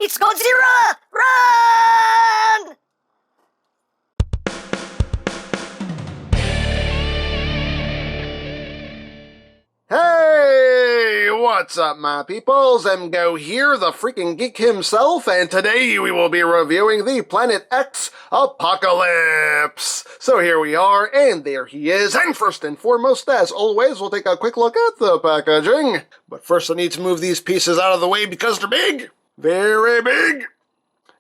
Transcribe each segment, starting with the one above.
It's Godzilla! Run! Hey, what's up, my peoples? EmGo here, the freaking geek himself, and today we will be reviewing the Planet X Apocalypse. So here we are, and there he is, and first and foremost, as always, we'll take a quick look at the packaging. But first I need to move these pieces out of the way because they're big. Very big.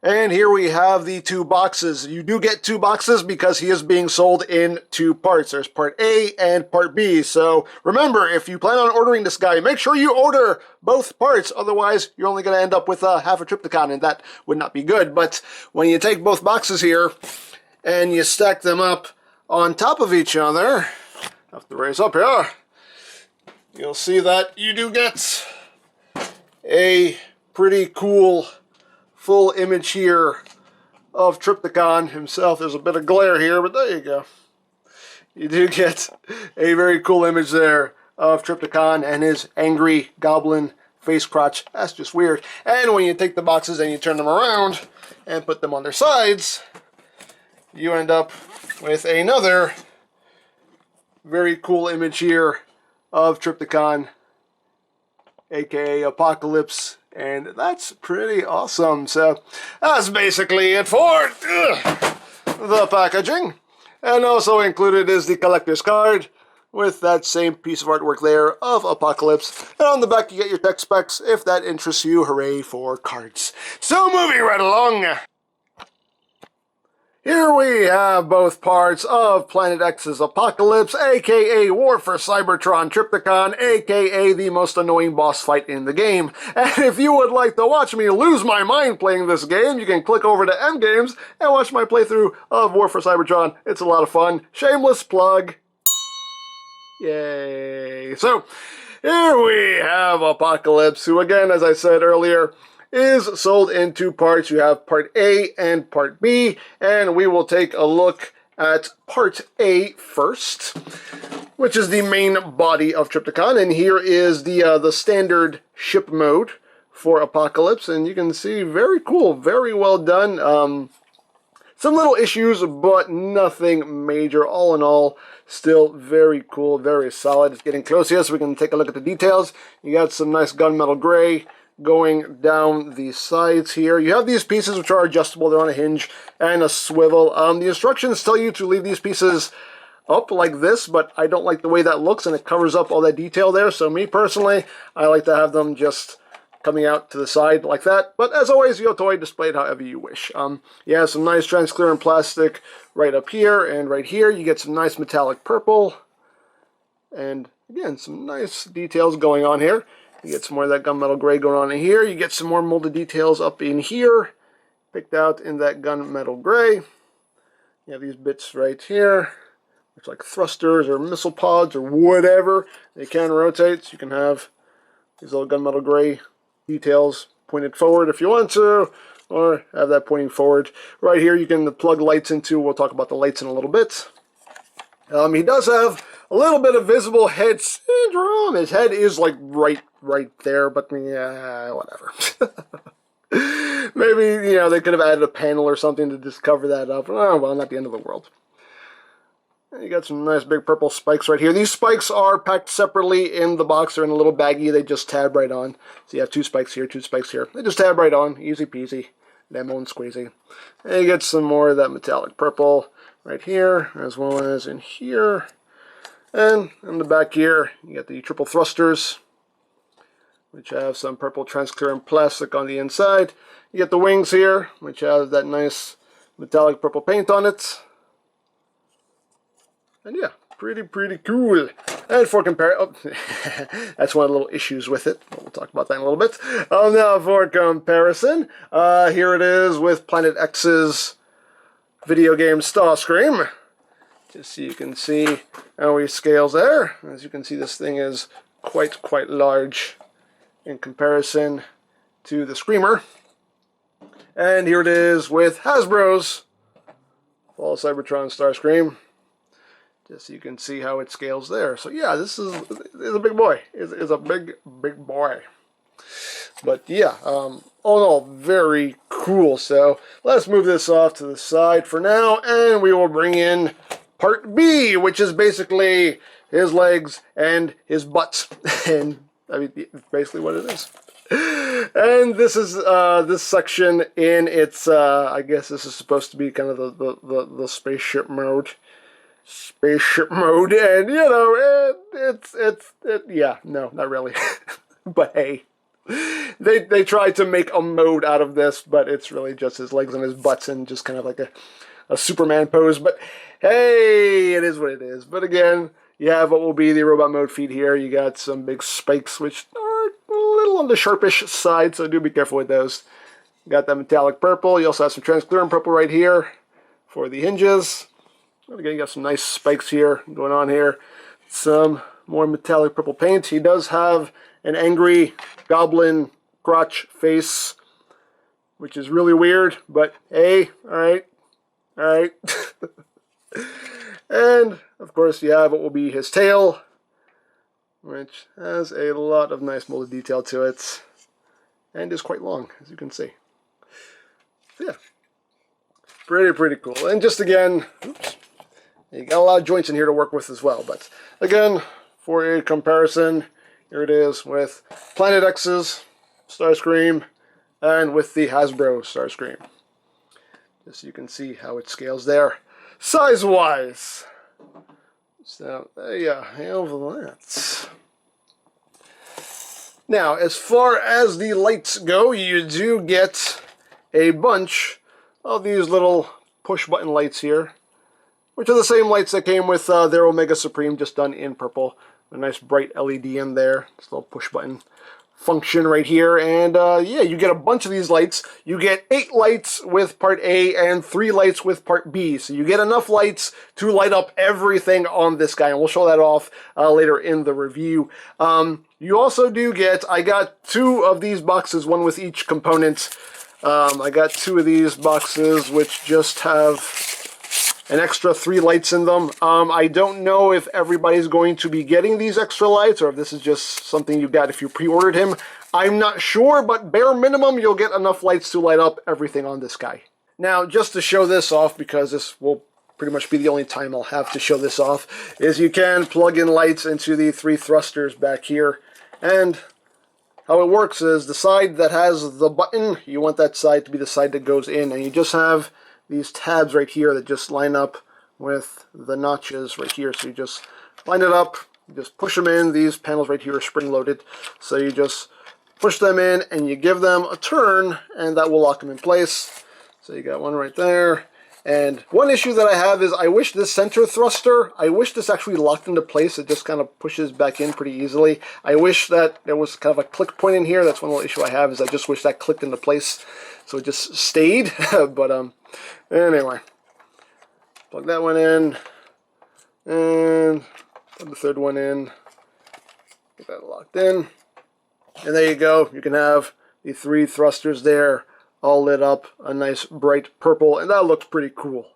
And here we have the two boxes. You do get two boxes because he is being sold in two parts. There's part A and part B. So remember, if you plan on ordering this guy, make sure you order both parts. Otherwise, you're only going to end up with half a Trypticon, and that would not be good. But when you take both boxes here and you stack them up on top of each other, I have to raise up here, you'll see that you do get a pretty cool full image here of Trypticon himself. There's a bit of glare here, but there you go. You do get a very cool image there of Trypticon and his angry goblin face crotch. That's just weird. And when you take the boxes and you turn them around and put them on their sides, you end up with another very cool image here of Trypticon, aka Apocalypse. And that's pretty awesome. So that's basically it for the packaging. And also included is the collector's card with that same piece of artwork there of Apocalypse. And on the back you get your tech specs if that interests you. Hooray for cards. So moving right along. Here we have both parts of Planet X's Apocalypse, aka War for Cybertron Trypticon, aka the most annoying boss fight in the game. And if you would like to watch me lose my mind playing this game, you can click over to EmGo's and watch my playthrough of War for Cybertron. It's a lot of fun. Shameless plug. Yay. So, here we have Apocalypse, who again, as I said earlier, is sold in two parts. You have part A and part B, and we will take a look at part A first, which is the main body of Trypticon, and here is the standard ship mode for Apocalypse, and you can see very cool, very well done. Some little issues, but nothing major. All in all, still very cool, very solid. It's getting close here, so we can take a look at the details. You got some nice gunmetal gray going down the sides here. You have these pieces which are adjustable. They're on a hinge and a swivel. The instructions tell you to leave these pieces up like this, but I don't like the way that looks, and it covers up all that detail there. So me personally, I like to have them just coming out to the side like that. But as always, your toy displayed however you wish. You have some nice transparent plastic right up here and right here. You get some nice metallic purple. And again, some nice details going on here. You get some more of that gunmetal gray going on in here. You get some more molded details up in here, picked out in that gunmetal gray. You have these bits right here. It's like thrusters or missile pods or whatever. They can rotate, so you can have these little gunmetal gray details pointed forward if you want to, or have that pointing forward. Right here you can plug lights into. We'll talk about the lights in a little bit. He does have a little bit of visible head syndrome. His head is like right there, but yeah, whatever. Maybe, they could have added a panel or something to just cover that up. Oh, well, not the end of the world. And you got some nice big purple spikes right here. These spikes are packed separately in the box. They're in a little baggie. They just tab right on. So you have two spikes here, two spikes here. They just tab right on. Easy peasy. Lemon squeezy. And you get some more of that metallic purple right here, as well as in here. And in the back here, you get the triple thrusters, which have some purple transparent plastic on the inside. You get the wings here, which have that nice metallic purple paint on it. And yeah, pretty cool. And for comparison, that's one of the little issues with it. We'll talk about that in a little bit. Now for comparison, here it is with Planet X's video game Starscream. Just so you can see how he scales there. As you can see, this thing is quite large in comparison to the Screamer. And here it is with Hasbro's Fall Cybertron Starscream. Just so you can see how it scales there. So yeah, this is a big boy. It's a big boy. But yeah, all in all, very cool. So let's move this off to the side for now, and we will bring in part B, which is basically his legs and his butt. And I mean, basically what it is. And this is this section in its, I guess this is supposed to be kind of the spaceship mode. Spaceship mode, and you know, yeah, no, not really. But hey. They tried to make a mode out of this, but it's really just his legs and his butts and just kind of like a Superman pose. But hey, it is what it is. But again, you have what will be the robot mode feet here. You got some big spikes, which are a little on the sharpish side, so do be careful with those. You got that metallic purple. You also have some transparent purple right here for the hinges. And again, you got some nice spikes here going on here. Some more metallic purple paint. He does have an angry goblin crotch face, which is really weird, but hey, alright. And, of course, you have what will be his tail, which has a lot of nice molded detail to it, and is quite long, as you can see. So, yeah, pretty cool. And just again, oops, you got a lot of joints in here to work with as well, but again, for a comparison, here it is with Planet X's Starscream and with the Hasbro Starscream. Just so you can see how it scales there, size-wise. So there you have that. Now, as far as the lights go, you do get a bunch of these little push-button lights here, which are the same lights that came with their Omega Supreme, just done in purple. A nice bright LED in there. This little push button function right here. And yeah, you get a bunch of these lights. You get 8 lights with part A and 3 lights with part B. So you get enough lights to light up everything on this guy. And we'll show that off later in the review. You also do get, I got 2 of these boxes, one with each component. I got 2 of these boxes which just have an extra 3 lights in them. I don't know if everybody's going to be getting these extra lights or if this is just something you got if you pre-ordered him. I'm not sure, but bare minimum, you'll get enough lights to light up everything on this guy. Now, just to show this off, because this will pretty much be the only time I'll have to show this off, is you can plug in lights into the 3 thrusters back here. And how it works is the side that has the button, you want that side to be the side that goes in, and you just have these tabs right here that just line up with the notches right here. So you just line it up, you just push them in. These panels right here are spring-loaded. So you just push them in and you give them a turn and that will lock them in place. So you got one right there. And one issue that I have is I wish this center thruster, I wish this actually locked into place. It just kind of pushes back in pretty easily. I wish that there was kind of a click point in here. That's one little issue I have, is I just wish that clicked into place so it just stayed. But anyway, plug that one in and plug the third one in. Get that locked in. And there you go. You can have the 3 thrusters there, all lit up a nice bright purple, and that looks pretty cool.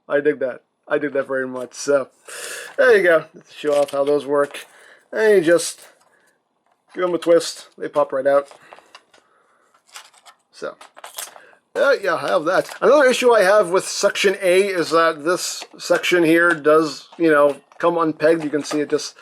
I dig that. I dig that very much. So there you go. Let's show off how those work. And you just give them a twist. They pop right out. So yeah, I have that. Another issue I have with section A is that this section here does, you know, come unpegged. You can see it's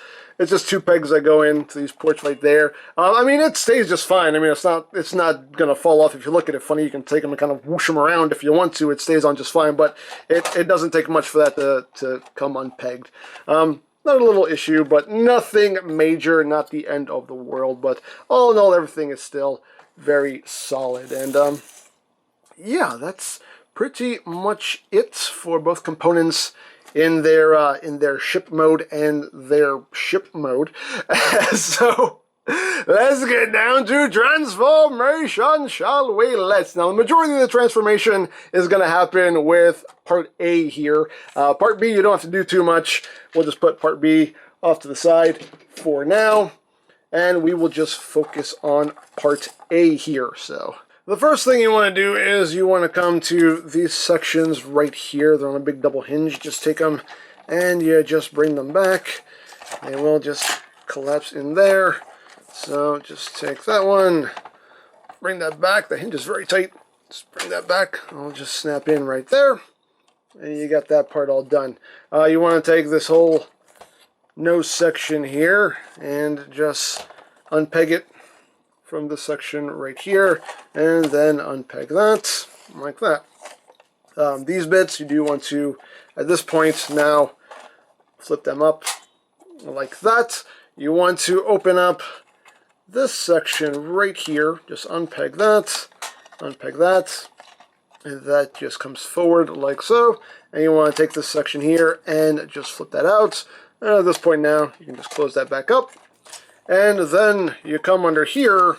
just 2 pegs that go into these ports right there. I mean, it stays just fine. I mean, it's not gonna fall off. If you look at it funny, you can take them and kind of whoosh them around if you want to. It stays on just fine, but it doesn't take much for that to come unpegged. Not a little issue, but nothing major, not the end of the world. But all in all, everything is still very solid. And yeah, that's pretty much it for both components in their ship mode and their ship mode. So let's get down to transformation, shall we? Now, the majority of the transformation is going to happen with part A here. Part B, you don't have to do too much. We'll just put part B off to the side for now, and we will just focus on part A here. So the first thing you want to do is you want to come to these sections right here. They're on a big double hinge. Just take them and you just bring them back. They will just collapse in there. So just take that one, bring that back. The hinge is very tight. Just bring that back. I'll just snap in right there. And you got that part all done. You want to take this whole nose section here and just unpeg it from this section right here, and then unpeg that like that. These bits you do want to, at this point now, flip them up like that. You want to open up this section right here. Just unpeg that, and that just comes forward like so. And you want to take this section here and just flip that out. And at this point now, you can just close that back up. And then you come under here,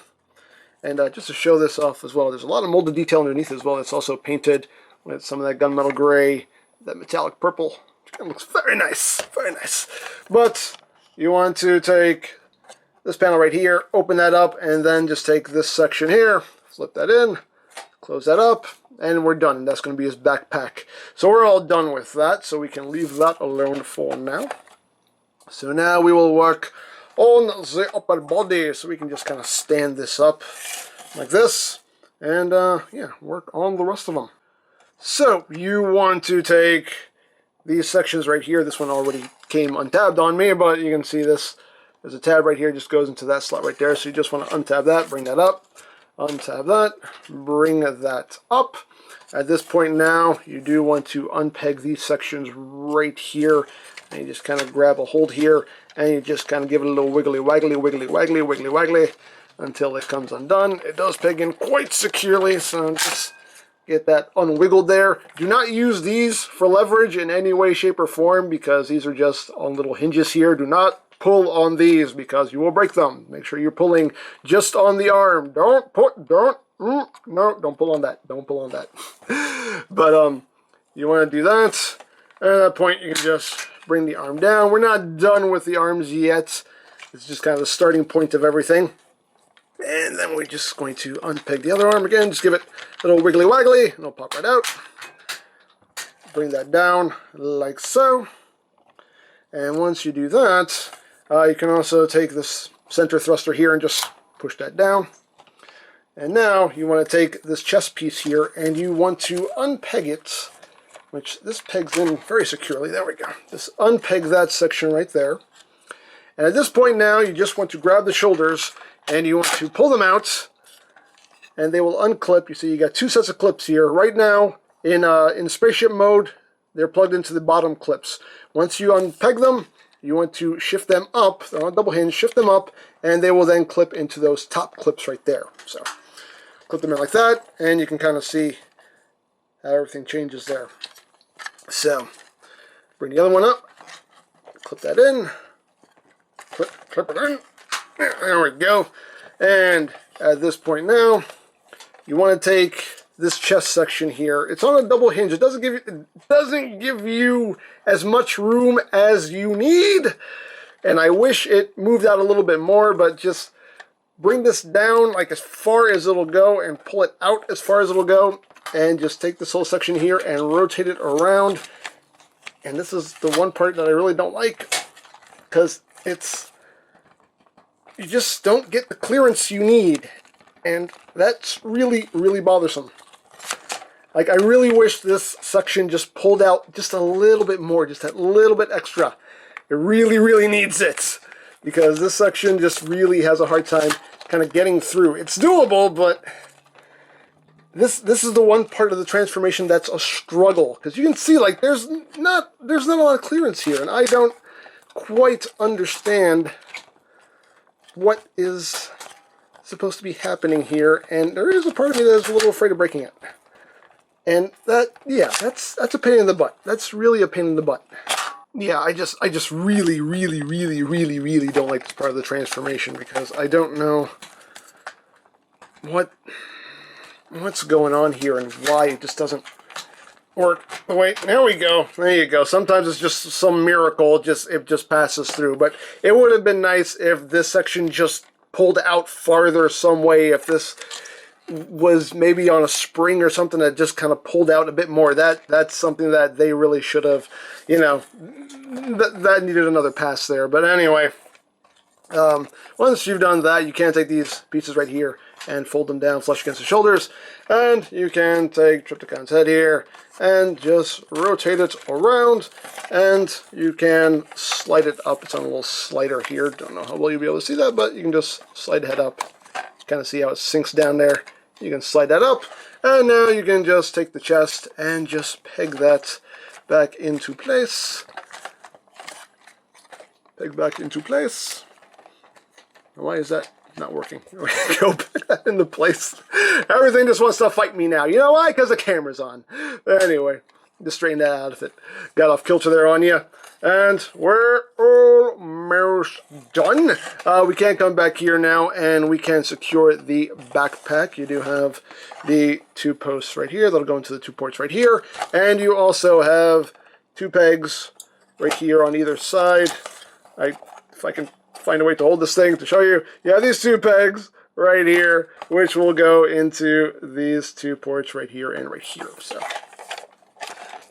and just to show this off as well, there's a lot of molded detail underneath as well. It's also painted with some of that gunmetal gray, that metallic purple. It looks very nice, very nice. But you want to take this panel right here, open that up, and then just take this section here, flip that in, close that up, and we're done. And that's going to be his backpack. So we're all done with that, so we can leave that alone for now. So now we will work on the upper body, so we can just kind of stand this up like this, and yeah, work on the rest of them. So you want to take these sections right here. This one already came untabbed on me, but you can see this. There's a tab right here, just goes into that slot right there. So you just want to untab that, bring that up, untab that, bring that up. At this point now, you do want to unpeg these sections right here. And you just kind of grab a hold here, and you just kind of give it a little wiggly, waggly, wiggly, waggly, wiggly, waggly, until it comes undone. It does peg in quite securely, so just get that unwiggled there. Do not use these for leverage in any way, shape, or form, because these are just on little hinges here. Do not pull on these, because you will break them. Make sure you're pulling just on the arm. No, don't pull on that. Don't pull on that. But you want to do that. And at that point, you can just bring the arm down. We're not done with the arms yet. It's just kind of the starting point of everything. And then we're just going to unpeg the other arm again. Just give it a little wiggly waggly, and it'll pop right out. Bring that down like so. And once you do that, you can also take this center thruster here and just push that down. And now you want to take this chest piece here, and you want to unpeg it, which this pegs in very securely. There we go. Just unpeg that section right there. And at this point now, you just want to grab the shoulders, and you want to pull them out, and they will unclip. You see you got two sets of clips here. Right now, in spaceship mode, they're plugged into the bottom clips. Once you unpeg them, you want to shift them up. They're on a double hinge. Shift them up, and they will then clip into those top clips right there. So clip them in like that, and you can kind of see how everything changes there. So bring the other one up, clip that in, clip it in. There we go. And at this point now, you want to take this chest section here. It's on a double hinge. It doesn't give you as much room as you need. And I wish it moved out a little bit more, but just bring this down like as far as it'll go and pull it out as far as it'll go. And just take this whole section here and rotate it around. And this is the one part that I really don't like, because you just don't get the clearance you need. And that's really, really bothersome. Like, I really wish this section just pulled out just a little bit more, just a little bit extra. It really, really needs it, because this section just really has a hard time kind of getting through. It's doable, but this is the one part of the transformation that's a struggle, because you can see, like, there's not a lot of clearance here, and I don't quite understand what is supposed to be happening here, and there is a part of me that is a little afraid of breaking it. And that, yeah, that's a pain in the butt. That's really a pain in the butt. Yeah, I just really, really, really, really, really don't like this part of the transformation, because I don't know what's going on here and why it just doesn't work. Oh, wait, there we go. There you go. Sometimes it's just some miracle. It just passes through. But it would have been nice if this section just pulled out farther some way. If this was maybe on a spring or something that just kind of pulled out a bit more. That's something that they really should have, you know, that needed another pass there. But anyway, Once you've done that, you can take these pieces right here and fold them down flush against the shoulders, and you can take Trypticon's head here and just rotate it around, and you can slide it up. It's on a little slider here. Don't know how well you'll be able to see that, but you can just slide the head up. Kind of see how it sinks down there. You can slide that up, and now you can just take the chest and just peg that back into place. Peg back into place. Why is that not working? Go back that into place. Everything just wants to fight me now. You know why? Because the camera's on. Anyway, just straighten that out if it got off kilter there on you. And we're almost done. We can come back here now and we can secure the backpack. You do have the 2 posts right here that'll go into the 2 ports right here. And you also have 2 pegs right here on either side. If I can find a way to hold this thing to show you. You have these 2 pegs right here, which will go into these 2 ports right here and right here. So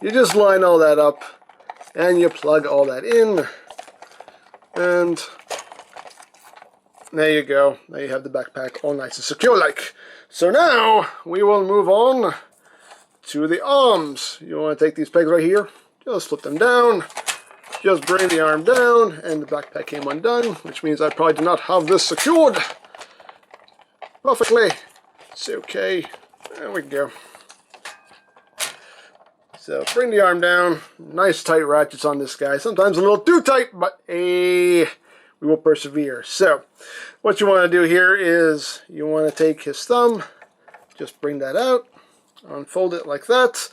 you just line all that up and you plug all that in, and there you go. Now you have the backpack all nice and secure like. So now we will move on to the arms. You want to take these pegs right here, just flip them down. Just bring the arm down, and the backpack came undone, which means I probably do not have this secured perfectly. It's okay. There we go. So bring the arm down. Nice tight ratchets on this guy. Sometimes a little too tight, but we will persevere. So what you want to do here is you want to take his thumb, just bring that out, unfold it like that.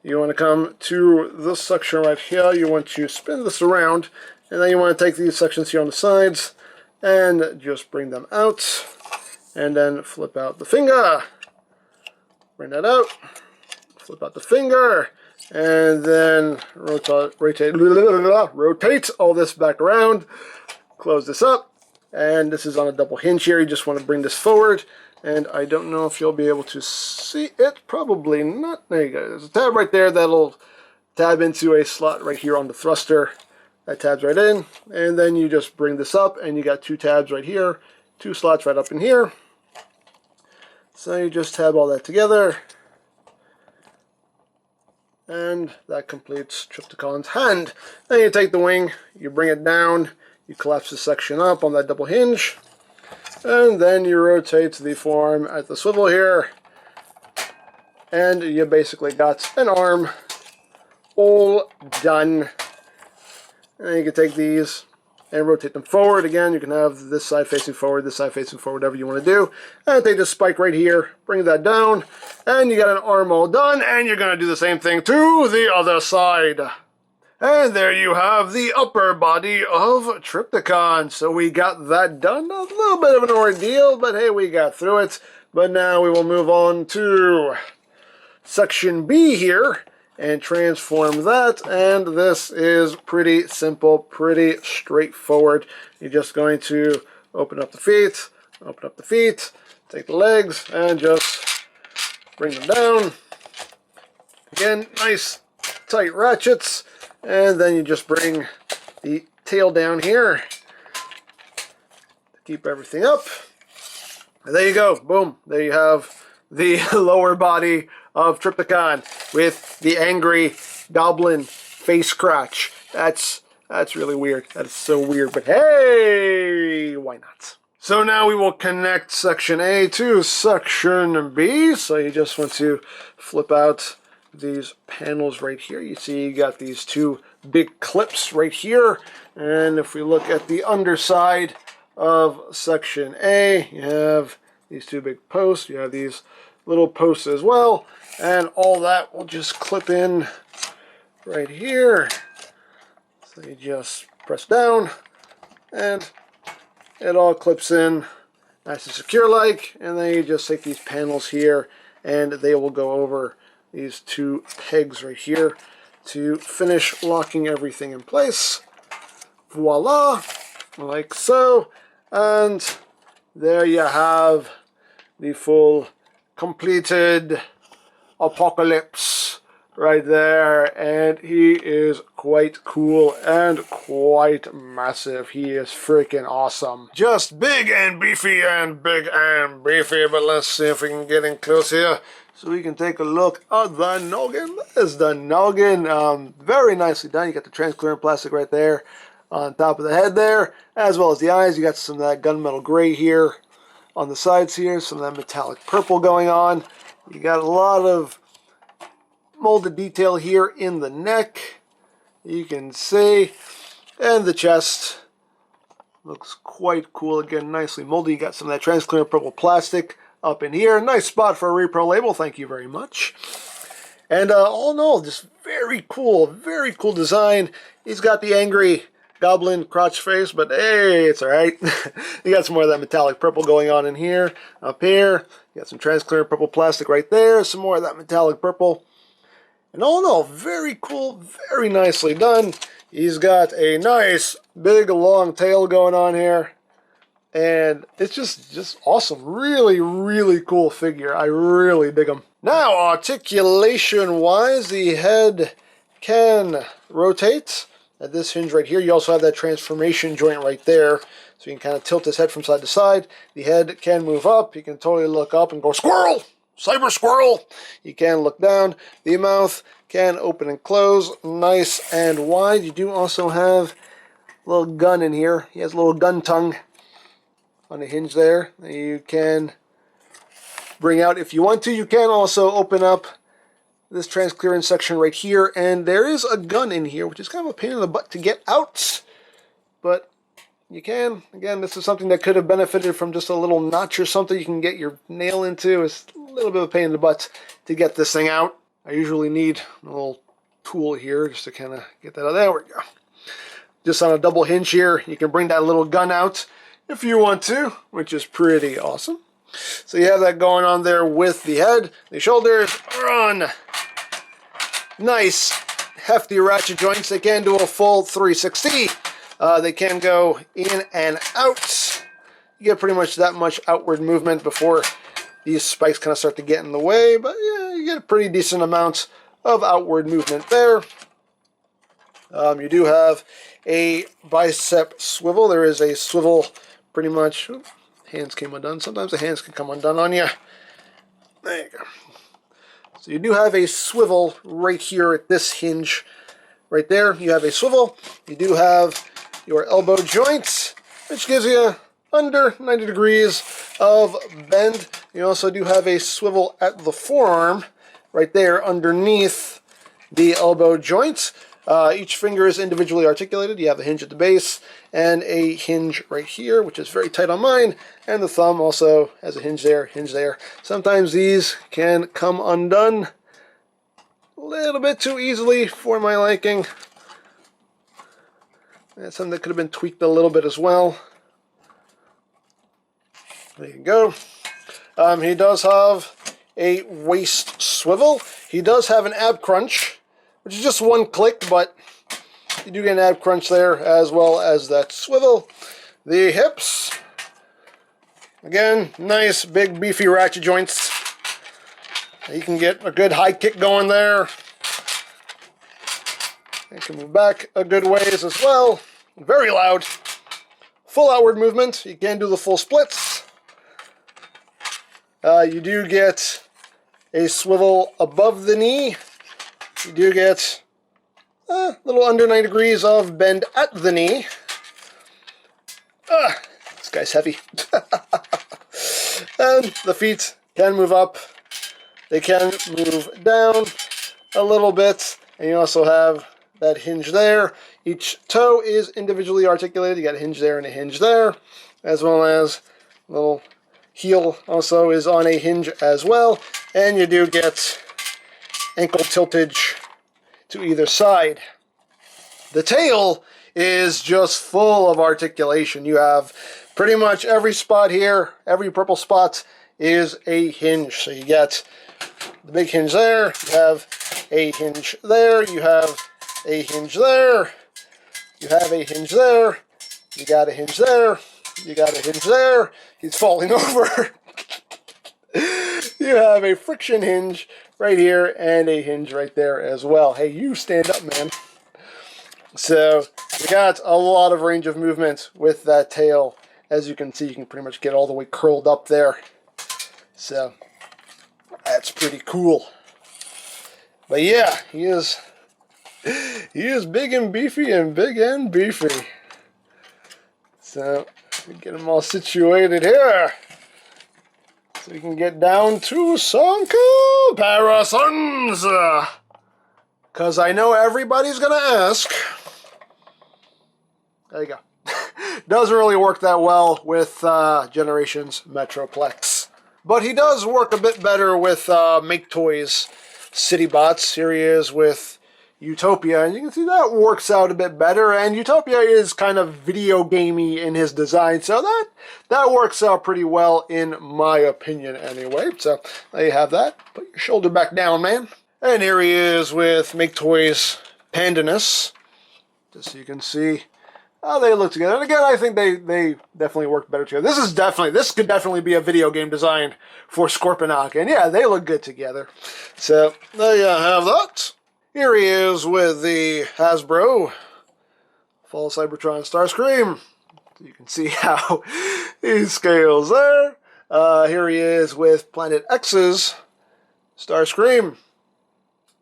You want to come to this section right here. You want to spin this around, and then you want to take these sections here on the sides and just bring them out, and then flip out the finger. Bring that out, flip out the finger, and then rotate all this back around. Close this up, and this is on a double hinge here. You just want to bring this forward. And I don't know if you'll be able to see it. Probably not. There you go. There's a tab right there that'll tab into a slot right here on the thruster. That tabs right in. And then you just bring this up, and you got 2 tabs right here. 2 slots right up in here. So you just tab all that together. And that completes Trypticon's hand. Then you take the wing, you bring it down, you collapse this section up on that double hinge. And then you rotate the forearm at the swivel here, and you basically got an arm all done. And you can take these and rotate them forward. Again, you can have this side facing forward, this side facing forward, whatever you want to do. And take this spike right here, bring that down, and you got an arm all done, and you're going to do the same thing to the other side. And there you have the upper body of Trypticon. So we got that done. A little bit of an ordeal, but hey, we got through it. But now we will move on to section B here and transform that. And this is pretty simple, pretty straightforward. You're just going to open up the feet, take the legs, and just bring them down. Again, nice tight ratchets. And then you just bring the tail down here to keep everything up. And there you go. Boom. There you have the lower body of Trypticon with the angry goblin face scratch. That's really weird. That's so weird. But hey, why not? So now we will connect section A to section B. So you just want to flip out these panels right here. You see you got these 2 big clips right here, and if we look at the underside of section A, you have these 2 big posts, you have these little posts as well, and all that will just clip in right here. So you just press down and it all clips in nice and secure like, and then you just take these panels here and they will go over these 2 pegs right here to finish locking everything in place. Voila, like so. And there you have the full completed apocalypse right there, and he is quite cool and quite massive. He is freaking awesome. Just big and beefy and big and beefy, but let's see if we can get in close here so we can take a look at the noggin. There's the noggin. Very nicely done. You got the transparent plastic right there on top of the head there, as well as the eyes. You got some of that gunmetal gray here on the sides here, some of that metallic purple going on. You got a lot of molded detail here in the neck, you can see, and the chest looks quite cool. Again, nicely molded. You got some of that transparent purple plastic up in here. Nice spot for a repro label. Thank you very much. And all in all, just very cool design. He's got the angry goblin crotch face, but hey, it's alright. You got some more of that metallic purple going on in here, up here. You got some transparent purple plastic right there, some more of that metallic purple. And all in all, very cool, very nicely done. He's got a nice, big, long tail going on here. And it's just awesome. Really, really cool figure. I really dig him. Now, articulation-wise, the head can rotate at this hinge right here. You also have that transformation joint right there. So you can kind of tilt his head from side to side. The head can move up. You can totally look up and go, squirrel! Cyber squirrel! You can look down. The mouth can open and close nice and wide. You do also have a little gun in here. He has a little gun tongue on the hinge there. You can bring out if you want to. You can also open up this transclearance section right here, and there is a gun in here, which is kind of a pain in the butt to get out, but you can. Again, this is something that could have benefited from just a little notch or something you can get your nail into. It's a little bit of a pain in the butt to get this thing out. I usually need a little tool here just to kind of get that out. There we go. Just on a double hinge here, you can bring that little gun out if you want to, which is pretty awesome. So you have that going on there with the head. The shoulders are on nice, hefty ratchet joints. They can do a full 360. They can go in and out. You get pretty much that much outward movement before these spikes kind of start to get in the way, but yeah, you get a pretty decent amount of outward movement there. You do have a bicep swivel. There is a swivel pretty much. Oops, hands came undone. Sometimes the hands can come undone on you. There you go. So you do have a swivel right here at this hinge. Right there, you have a swivel. You do have your elbow joints, which gives you under 90 degrees of bend. You also do have a swivel at the forearm, right there underneath the elbow joints. Each finger is individually articulated. You have a hinge at the base and a hinge right here, which is very tight on mine. And the thumb also has a hinge there, hinge there. Sometimes these can come undone a little bit too easily for my liking. That's something that could have been tweaked a little bit as well. There you go. He does have a waist swivel. He does have an ab crunch, which is just one click, but you do get an ab crunch there as well as that swivel. The hips, again, nice big beefy ratchet joints. You can get a good high kick going there. You can move back a good ways as well. Very loud. Full outward movement. You can do the full splits. You do get a swivel above the knee. You do get a little under 90 degrees of bend at the knee. This guy's heavy. And the feet can move up. They can move down a little bit. And you also have that hinge there. Each toe is individually articulated. You got a hinge there and a hinge there, as well as a little heel also is on a hinge as well. And you do get ankle tiltage to either side. The tail is just full of articulation. You have pretty much every spot here, every purple spot is a hinge. So you get the big hinge there, you have a hinge there, you have a hinge there, you have a hinge there, you got a hinge there, you got a hinge there, he's falling over. You have a friction hinge right here and a hinge right there as well. Hey, you stand up, man. So we got a lot of range of movement with that tail. As you can see, you can pretty much get all the way curled up there. So that's pretty cool. But yeah, he is big and beefy and big and beefy. So get him all situated here. So we can get down to some comparisons. Because I know everybody's going to ask. There you go. Doesn't really work that well with Generations Metroplex. But he does work a bit better with Make Toys City Bots. Here he is with Utopia, and you can see that works out a bit better. And Utopia is kind of video gamey in his design, so that works out pretty well in my opinion anyway. So there you have that. Put your shoulder back down, man. And here he is with Make Toys Pandanus, just so you can see how they look together. And again, I think they definitely work better together. This could definitely be a video game design for Scorponok. And yeah, they look good together. So there you have that. Here he is with the Hasbro Fall Cybertron Starscream. So you can see how he scales there. Here he is with Planet X's Starscream.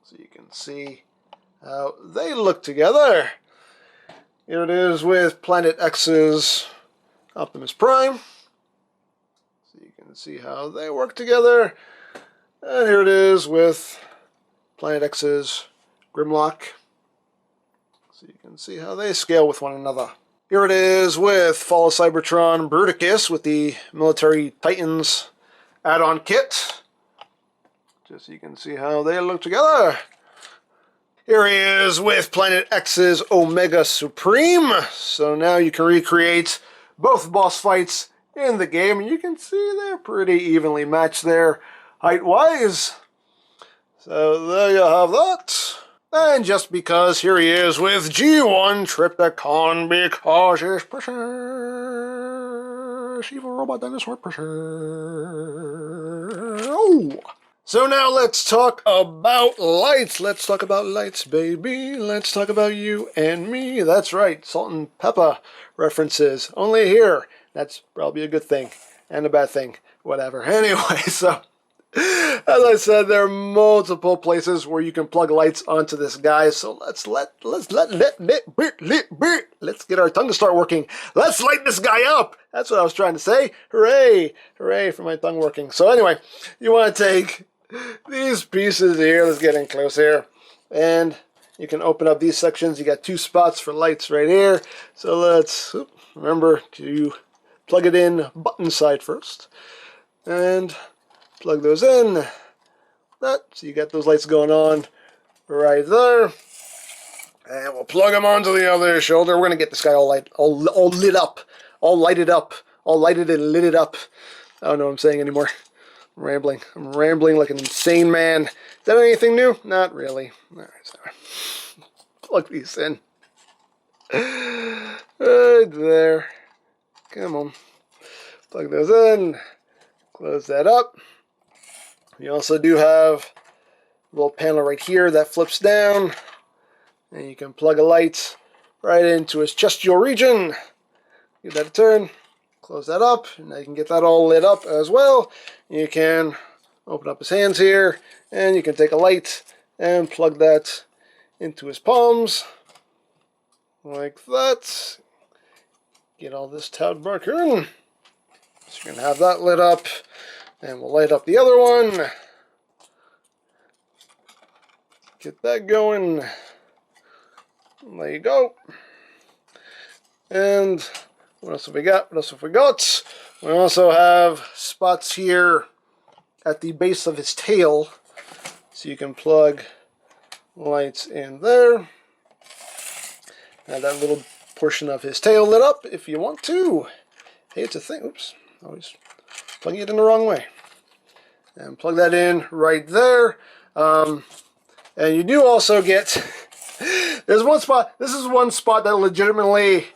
So you can see how they look together. Here it is with Planet X's Optimus Prime. So you can see how they work together. And here it is with Planet X's Grimlock. So you can see how they scale with one another. Here it is with Fall of Cybertron Bruticus with the Military Titans add-on kit. Just so you can see how they look together. Here he is with Planet X's Omega Supreme. So now you can recreate both boss fights in the game. And you can see they're pretty evenly matched there, height-wise. So there you have that. And just because, here he is with G1 Trypticon, because it's precious. Evil robot dinosaur precious. Oh! So now let's talk about lights. Let's talk about lights, baby. Let's talk about you and me. That's right, salt and pepper references. Only here. That's probably a good thing and a bad thing. Whatever. Anyway, so as I said, there are multiple places where you can plug lights onto this guy. So let's get our tongue to start working. Let's light this guy up. That's what I was trying to say. Hooray! Hooray for my tongue working. So anyway, you want to take these pieces here. Let's get in close here. And you can open up these sections. You got two spots for lights right here. So let's remember to plug it in button side first. And plug those in. So you got those lights going on right there. And we'll plug them onto the other shoulder. We're going to get this guy all lit up. All lighted up. All lighted and lit it up. I don't know what I'm saying anymore. I'm rambling. I'm rambling like an insane man. Is that anything new? Not really. Alright, sorry. Plug these in. Right there. Come on. Plug those in. Close that up. You also do have a little panel right here that flips down. And you can plug a light right into his chestial region. Give that a turn. Close that up. And now you can get that all lit up as well. You can open up his hands here. And you can take a light and plug that into his palms. Like that. Get all this tad back in. So you're going to have that lit up. And we'll light up the other one. Get that going. There you go. And what else have we got? What else have we got? We also have spots here at the base of his tail. So you can plug lights in there. Have that little portion of his tail lit up if you want to. Hey, it's a thing. Oops. Always plugging it in the wrong way. And plug that in right there. And you do also get... There's one spot. This is one spot that legitimately,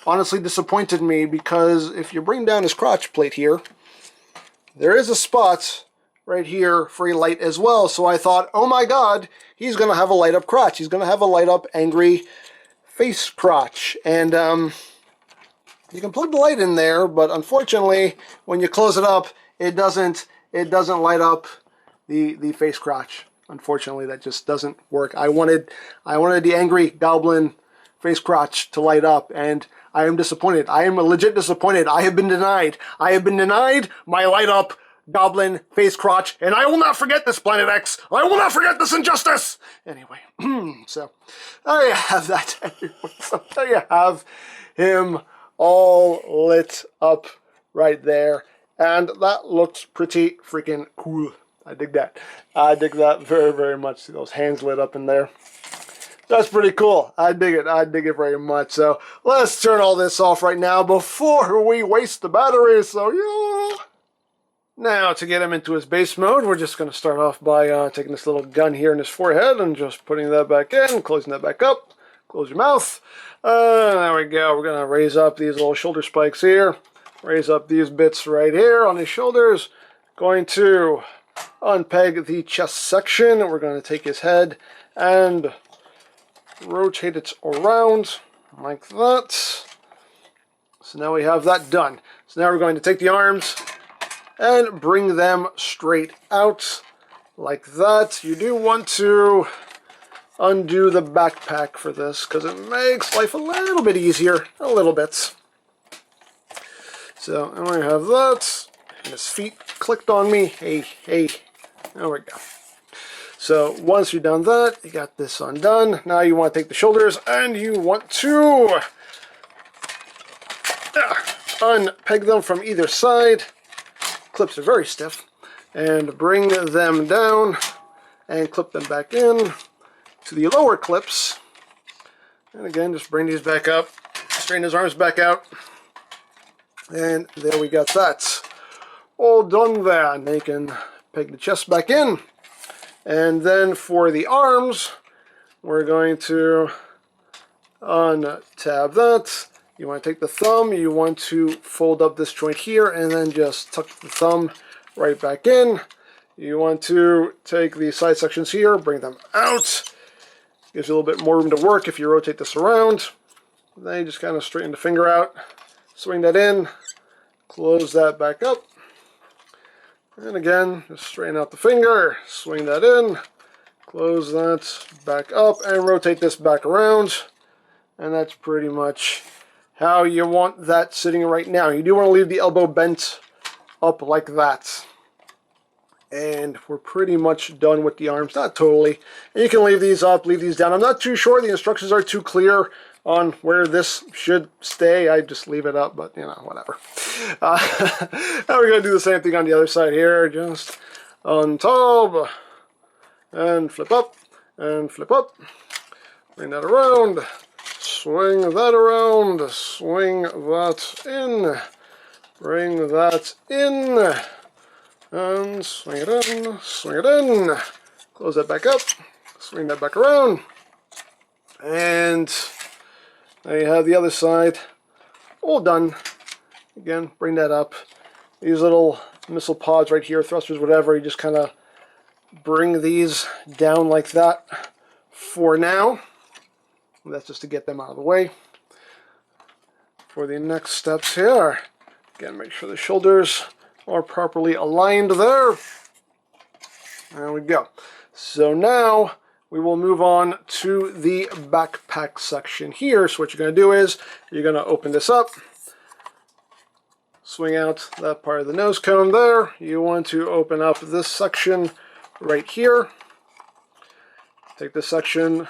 honestly disappointed me, because if you bring down his crotch plate here, there is a spot right here for a light as well. So I thought, oh my god, he's going to have a light up crotch. He's going to have a light up angry face crotch. And you can plug the light in there, but unfortunately, when you close it up, it doesn't light up the face crotch. Unfortunately, that just doesn't work. I wanted the angry goblin face crotch to light up, and I am disappointed. I am legit disappointed. I have been denied. I have been denied my light up goblin face crotch, and I will not forget this, Planet X. I will not forget this injustice. Anyway, so there you have that. So there you have him all lit up right there, and that looks pretty freaking cool. I dig that. I dig that very, very much. See those hands lit up in there. That's pretty cool. I dig it. I dig it very much. So let's turn all this off right now before we waste the battery. So yeah. Now to get him into his base mode, we're just going to start off by taking this little gun here in his forehead and just putting that back in, closing that back up. Close your mouth. There we go. We're going to raise up these little shoulder spikes here. Raise up these bits right here on his shoulders. Going to unpeg the chest section. We're going to take his head and rotate it around like that. So now we have that done. So now we're going to take the arms and bring them straight out like that. You do want to undo the backpack for this because it makes life a little bit easier. A little bit. So, and we have that. And his feet clicked on me. Hey, hey. There we go. So, once you've done that, you got this undone. Now you want to take the shoulders and you want to unpeg them from either side. Clips are very stiff. And bring them down and clip them back in to the lower clips. And again, just bring these back up. Straighten his arms back out. And there we got that. All done there. And they can peg the chest back in. And then for the arms, we're going to untab that. You want to take the thumb, you want to fold up this joint here, and then just tuck the thumb right back in. You want to take the side sections here, bring them out. Gives you a little bit more room to work if you rotate this around. Then you just kind of straighten the finger out, swing that in, close that back up. And again, just straighten out the finger, swing that in, close that back up, and rotate this back around. And that's pretty much how you want that sitting right now. You do want to leave the elbow bent up like that. And we're pretty much done with the arms. Not totally. And you can leave these up, leave these down. I'm not too sure. The instructions are too clear on where this should stay. I just leave it up, but you know, whatever. Now we're going to do the same thing on the other side here. Just on top and flip up and flip up. Bring that around. Swing that around. Swing that in. Bring that in. And swing it in. Swing it in. Close that back up. Swing that back around. And now you have the other side all done. Again, bring that up. These little missile pods right here, thrusters, whatever, you just kind of bring these down like that for now. That's just to get them out of the way. For the next steps here, again, make sure the shoulders are properly aligned there. There we go. So now we will move on to the backpack section here. So what you're going to do is you're going to open this up, swing out that part of the nose cone there. You want to open up this section right here. Take this section,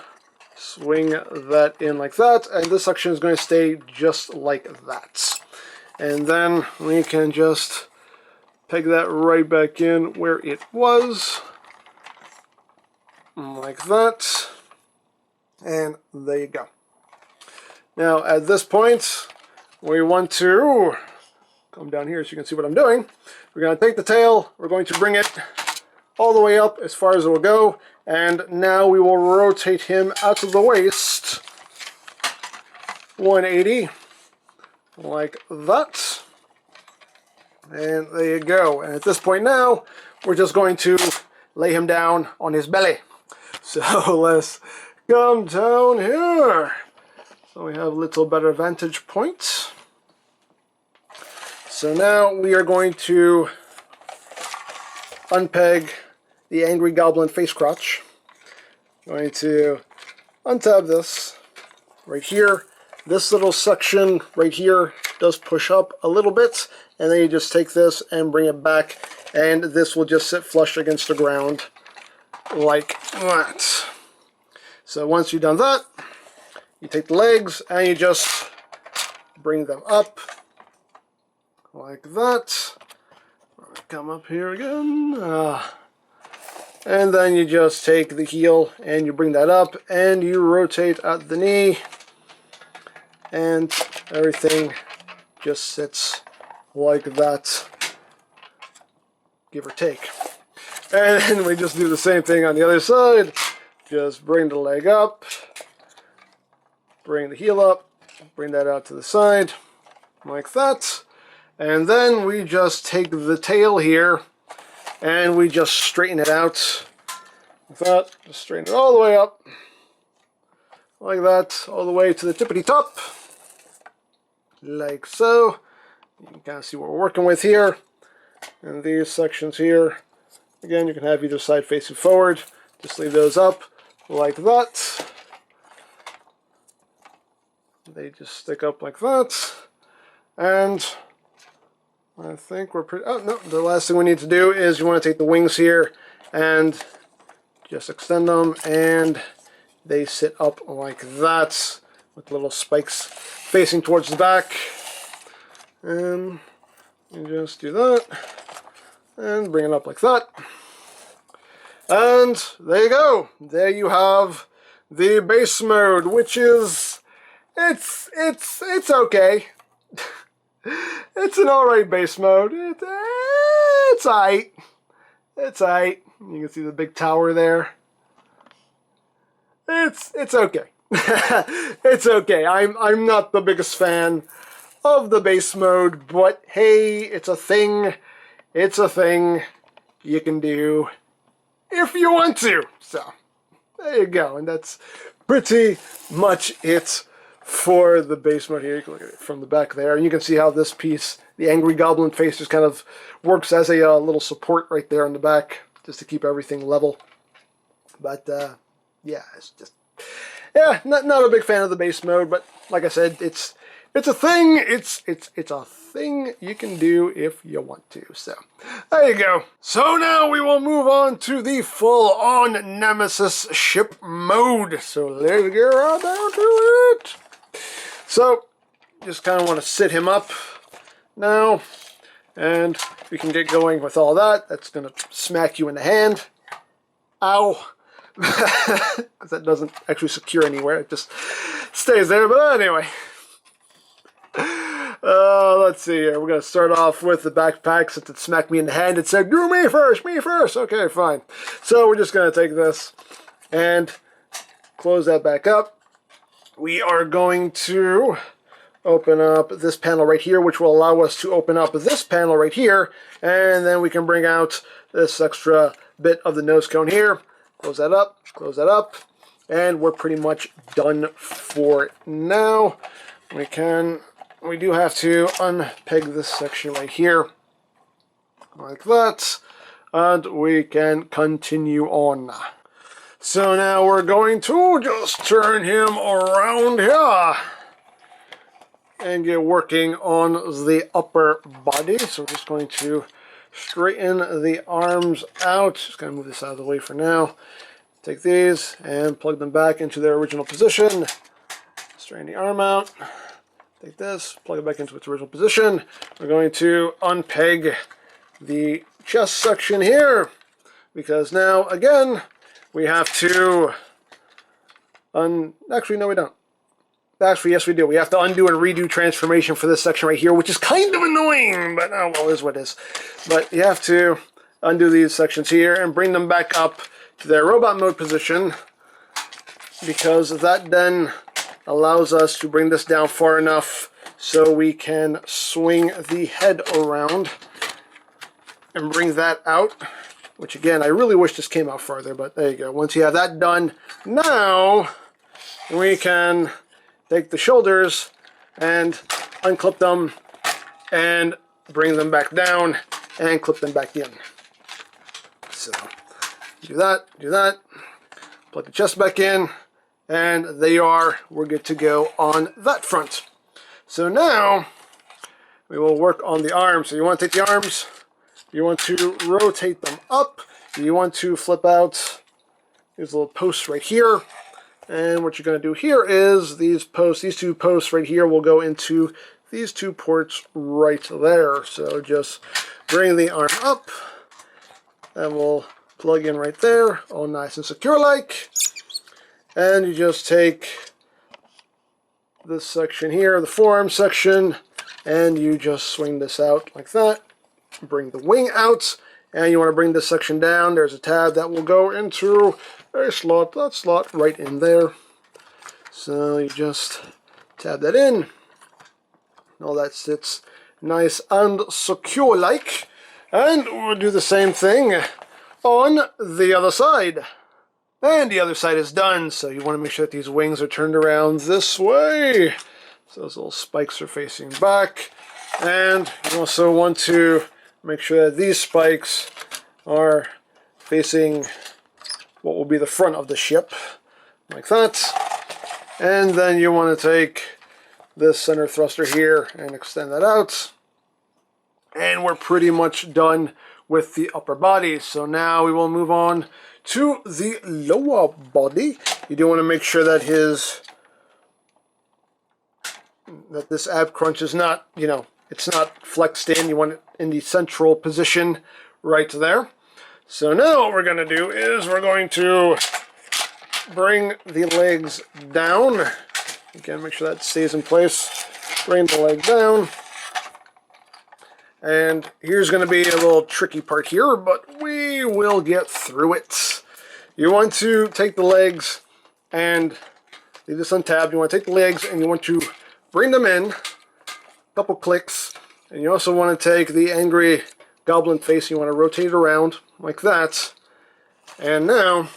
swing that in like that, and this section is going to stay just like that. And then we can just peg that right back in where it was. Like that. And there you go. Now at this point, we want to come down here so you can see what I'm doing. We're going to take the tail, we're going to bring it all the way up as far as it will go, and now we will rotate him out of the waist 180 like that. And there you go. And at this point now, we're just going to lay him down on his belly. So let's come down here. So we have a little better vantage point. So now we are going to unpeg the Angry Goblin face crotch. Going to untab this right here. This little section right here does push up a little bit, and then you just take this and bring it back, and this will just sit flush against the ground like that. So once you've done that, you take the legs and you just bring them up like that. Come up here again. And then you just take the heel and you bring that up and you rotate at the knee, and everything just sits like that, give or take. And then we just do the same thing on the other side. Just bring the leg up, bring the heel up, bring that out to the side, like that. And then we just take the tail here and we just straighten it out. Like that, just straighten it all the way up. Like that, all the way to the tippity top. Like so. You can kind of see what we're working with here. And these sections here, again, you can have either side facing forward. Just leave those up like that. They just stick up like that. And I think we're pretty... Oh, no, the last thing we need to do is you want to take the wings here and just extend them, and they sit up like that with little spikes facing towards the back. And you just do that and bring it up like that. And there you go. There you have the base mode, which is... It's okay. It's an alright base mode. It's aight. It's aight. You can see the big tower there. It's okay. It's okay. I'm not the biggest fan of the base mode, but hey, it's a thing. It's a thing you can do if you want to. So there you go, and that's pretty much it for the base mode here. You can look at it from the back there, and you can see how this piece, the Angry Goblin face, just kind of works as a little support right there on the back, just to keep everything level. But yeah, it's just, yeah, not a big fan of the base mode, but like I said, it's a thing. It's a thing you can do if you want to. So there you go. So now we will move on to the full-on Nemesis ship mode. So let's get right down to it. So just kind of want to sit him up now, and we can get going with all that. That's going to smack you in the hand. Ow. Because that doesn't actually secure anywhere. It just stays there. But anyway. Let's see here. We're going to start off with the backpack. Since it smacked me in the hand, it said, do me first, me first. Okay, fine. So we're just going to take this and close that back up. We are going to open up this panel right here, which will allow us to open up this panel right here, and then we can bring out this extra bit of the nose cone here. Close that up, and we're pretty much done for now. We do have to unpeg this section right here, like that, and we can continue on. So now we're going to just turn him around here and get working on the upper body. So we're just going to straighten the arms out. Just going to move this out of the way for now. Take these and plug them back into their original position. Straighten the arm out. Take this, plug it back into its original position. We're going to unpeg the chest section here, because now, again, we have to actually, no, we don't. Actually, yes, we do. We have to undo and redo transformation for this section right here, which is kind of annoying, but oh well, it is what it is. But you have to undo these sections here and bring them back up to their robot mode position, because that then allows us to bring this down far enough so we can swing the head around and bring that out which again, I really wish this came out farther, but there you go. Once you have that done, now we can take the shoulders and unclip them and bring them back down and clip them back in. So do that, plug the chest back in, and there you are. We're good to go on that front. So now we will work on the arms. So you want to take the arms, you want to rotate them up, you want to flip out these little posts right here. And what you're going to do here is these two posts right here will go into these two ports right there. So just bring the arm up, and we'll plug in right there, all nice and secure like. And you just take this section here, the forearm section, and you just swing this out like that. Bring the wing out, and you want to bring this section down. There's a tab that will go into a slot, that slot right in there. So you just tab that in. All that sits nice and secure like. And we'll do the same thing on the other side. And the other side is done, so you want to make sure that these wings are turned around this way. So those little spikes are facing back. And you also want to make sure that these spikes are facing what will be the front of the ship, like that. And then you want to take this center thruster here and extend that out. And we're pretty much done with the upper body. So now we will move on to the lower body. You do want to make sure that this ab crunch is not, it's not flexed in. You want it in the central position right there. So now what we're going to do is we're going to bring the legs down. Again, make sure that stays in place. Bring the leg down. And here's going to be a little tricky part here, but we will get through it. You want to take the legs and leave this untabbed. You want to take the legs and you want to bring them in, a couple clicks. And you also want to take the angry goblin face, you want to rotate it around like that. And now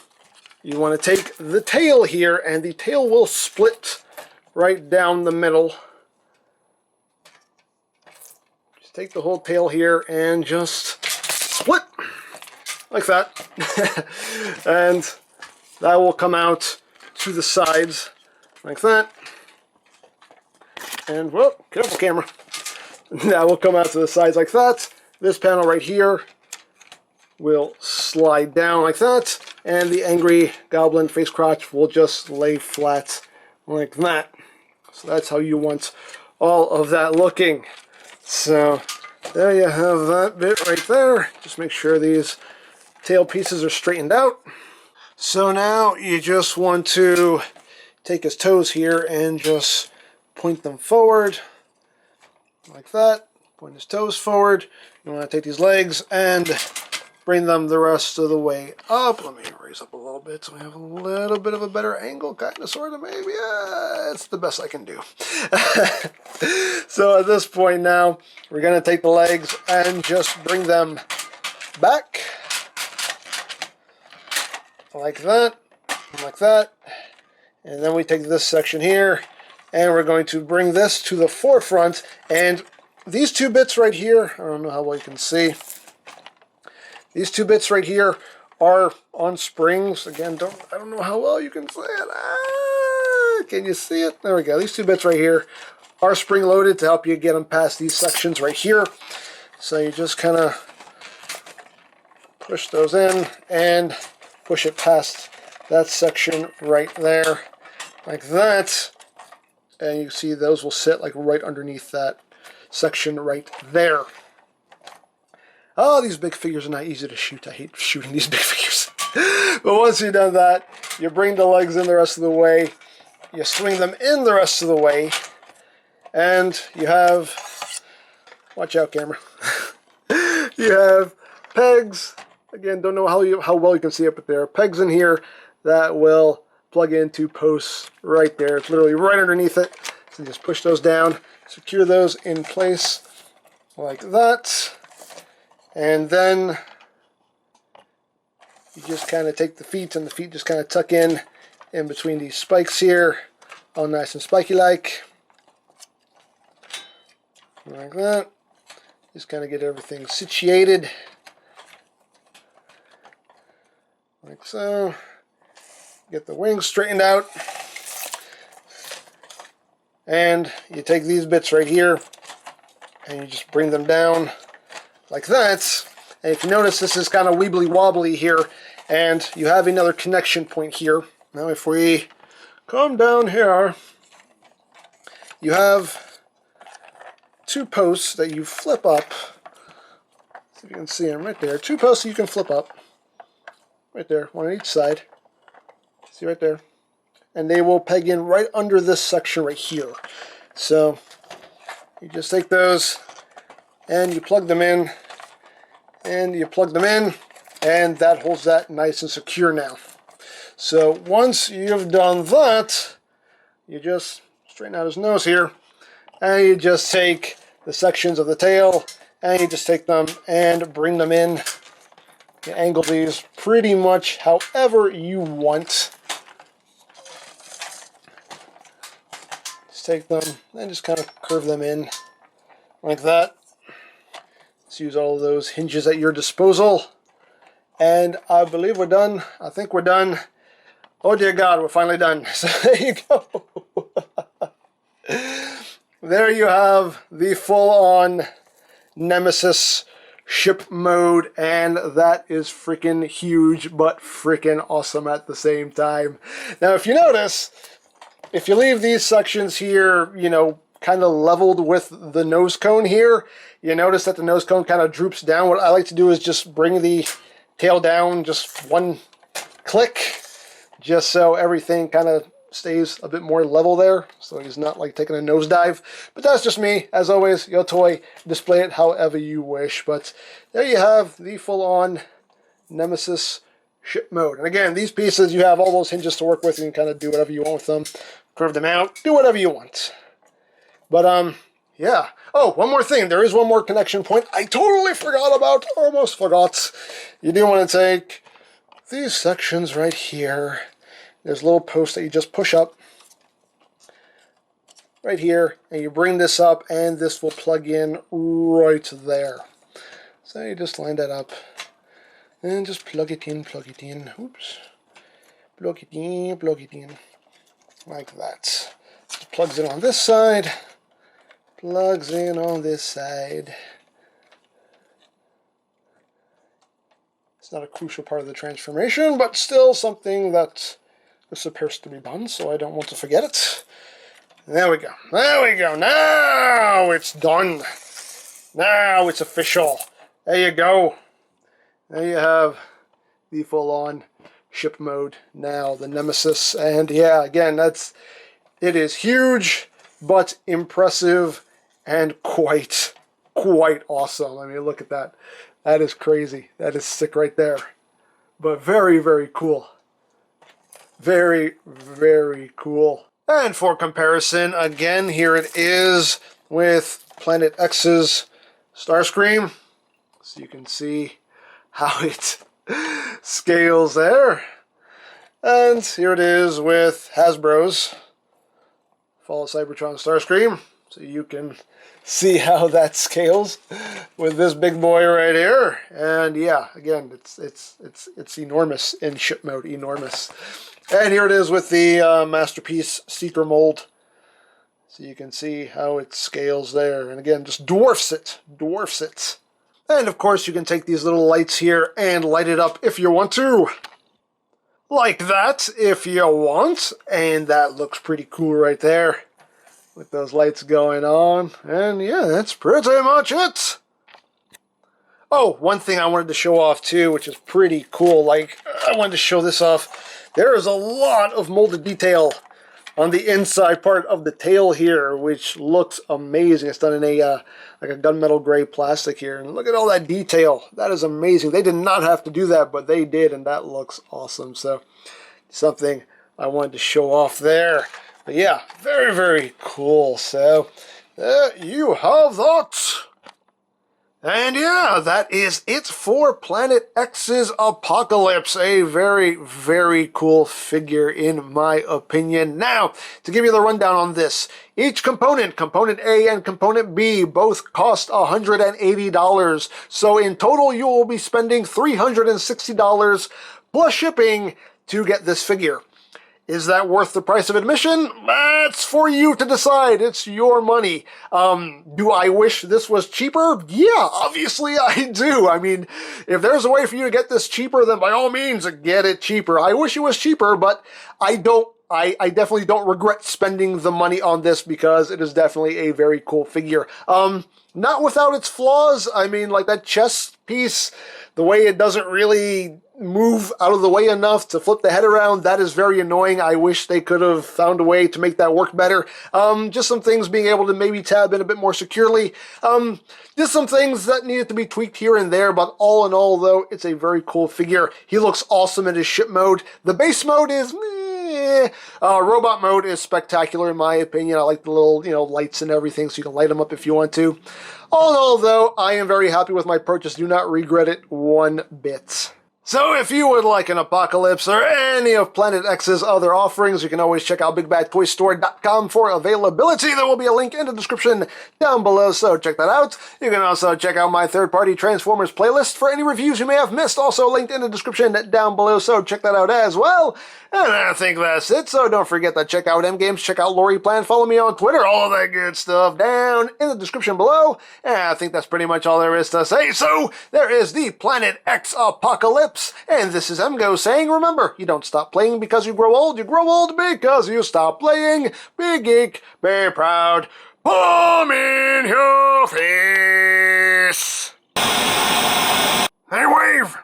you want to take the tail here, and the tail will split right down the middle. Just take the whole tail here and just split like that. And that will come out to the sides like that. And, whoa, careful camera. That will come out to the sides like that. This panel right here will slide down like that. And the angry goblin face crotch will just lay flat like that. So that's how you want all of that looking. So there you have that bit right there. Just make sure these tail pieces are straightened out. So now you just want to take his toes here and just point them forward like that. Point his toes forward. You want to take these legs and bring them the rest of the way up. Let me raise up a little bit so we have a little bit of a better angle, kind of, sort of, maybe. It's the best I can do. So at this point now, we're going to take the legs and just bring them back. Like that. Like that. And then we take this section here, and we're going to bring this to the forefront. And these two bits right here, I don't know how well you can see. These two bits right here are on springs. Again, I don't know how well you can see it. Can you see it? There we go. These two bits right here are spring loaded to help you get them past these sections right here. So you just kind of push those in and push it past that section right there, like that. And you see those will sit like right underneath that section right there. Oh, these big figures are not easy to shoot. I hate shooting these big figures. But once you've done that, you bring the legs in the rest of the way. You swing them in the rest of the way. And you have, watch out camera, you have pegs. Again, don't know how well you can see it, but there are pegs in here that will plug into posts right there. It's literally right underneath it. So just push those down, secure those in place like that. And then you just kind of take the feet, and the feet just kind of tuck in between these spikes here, all nice and spiky-like. Like that. Just kind of get everything situated. Like so. Get the wings straightened out. And you take these bits right here, and you just bring them down like that. And if you notice, this is kind of wibbly wobbly here, and you have another connection point here. Now if we come down here, you have two posts that you flip up. See if you can see them right there. Two posts you can flip up. Right there, one on each side. See right there? And they will peg in right under this section right here. So you just take those and you plug them in, and you plug them in, and that holds that nice and secure now. So once you've done that, you just straighten out his nose here, and you just take the sections of the tail, and you just take them and bring them in. You angle these pretty much however you want. Just take them and just kind of curve them in like that. Let's use all of those hinges at your disposal. And I believe we're done. I think we're done. Oh dear God, we're finally done. So there you go. There you have the full-on Nemesis ship mode, and that is freaking huge, but freaking awesome at the same time. Now, if you notice, if you leave these sections here, you know, kind of leveled with the nose cone here, you notice that the nose cone kind of droops down. What I like to do is just bring the tail down just one click, just so everything kind of stays a bit more level there, so he's not like taking a nosedive. But that's just me. As always, your toy, display it however you wish. But there you have the full-on Nemesis ship mode. And again, these pieces, you have all those hinges to work with. You can kind of do whatever you want with them. Curve them out, do whatever you want. But yeah. Oh, one more thing. There is one more connection point I totally forgot about. Almost forgot. You do want to take these sections right here. There's a little post that you just push up right here, and you bring this up, and this will plug in right there. So you just line that up and just plug it in, oops, plug it in, like that. It plugs in on this side, plugs in on this side. It's not a crucial part of the transformation, but still something that this appears to be done, so I don't want to forget it. There we go. There we go. Now it's done. Now it's official. There you go. There you have the full-on ship mode now, the Nemesis. And yeah, again, it is huge, but impressive and quite awesome. I mean, look at that. That is crazy. That is sick right there. But very, very cool. Very, very cool. And for comparison, again, here it is with Planet X's Starscream. So you can see how it scales there. And here it is with Hasbro's Fall of Cybertron Starscream. So you can see how that scales with this big boy right here. And yeah, again, it's enormous in ship mode, enormous. And here it is with the Masterpiece Seeker mold. So you can see how it scales there. And again, just dwarfs it. Dwarfs it. And of course, you can take these little lights here and light it up if you want to. Like that, if you want. And that looks pretty cool right there, with those lights going on. And yeah, that's pretty much it. Oh, one thing I wanted to show off too, which is pretty cool. Like, I wanted to show this off. There is a lot of molded detail on the inside part of the tail here, which looks amazing. It's done in a like a gunmetal gray plastic here, and look at all that detail. That is amazing. They did not have to do that, but they did, and that looks awesome. So something I wanted to show off there. But yeah, very, very cool. So there you have that. And yeah, that is it for Planet X's Apocalypse. A very, very cool figure in my opinion. Now, to give you the rundown on this, each component, Component A and Component B, both cost $180. So in total, you will be spending $360 plus shipping to get this figure. Is that worth the price of admission? That's for you to decide. It's your money. Do I wish this was cheaper? Yeah, obviously I do. I mean, if there's a way for you to get this cheaper, then by all means, get it cheaper. I wish it was cheaper, but I don't. I definitely don't regret spending the money on this because it is definitely a very cool figure. Not without its flaws. I mean, like that chest piece, the way it doesn't really move out of the way enough to flip the head around, that is very annoying. I wish they could have found a way to make that work better. Just some things being able to maybe tab in a bit more securely. Just some things that needed to be tweaked here and there, but all in all, though, it's a very cool figure. He looks awesome in his ship mode. The base mode is meh. Robot mode is spectacular in my opinion. I like the little, lights and everything, so you can light them up if you want to. All in all, though, I am very happy with my purchase. Do not regret it one bit. So if you would like an Apocalypse or any of Planet X's other offerings, you can always check out BigBadToyStore.com for availability. There will be a link in the description down below, so check that out. You can also check out my third-party Transformers playlist for any reviews you may have missed, also linked in the description down below, so check that out as well. And I think that's it, so don't forget to check out EmGames, check out Lori Plan, follow me on Twitter, all of that good stuff down in the description below. And I think that's pretty much all there is to say, so there is the Planet X Apocalypse. And this is EmGo saying, remember, you don't stop playing because you grow old because you stop playing. Be geek, be proud, palm in your face. Hey, Wave!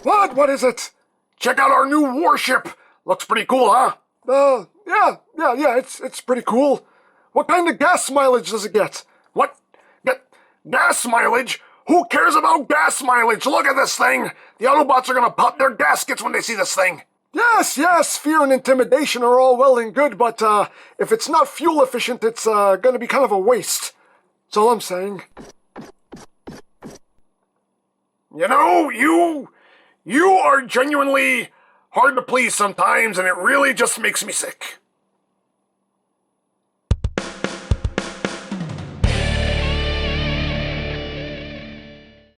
What is it? Check out our new warship. Looks pretty cool, huh? Yeah, it's pretty cool. What kind of gas mileage does it get? What? Gas mileage? Who cares about gas mileage? Look at this thing! The Autobots are gonna pop their gaskets when they see this thing! Yes, fear and intimidation are all well and good, but if it's not fuel efficient, it's gonna be kind of a waste. That's all I'm saying. You are genuinely hard to please sometimes, and it really just makes me sick.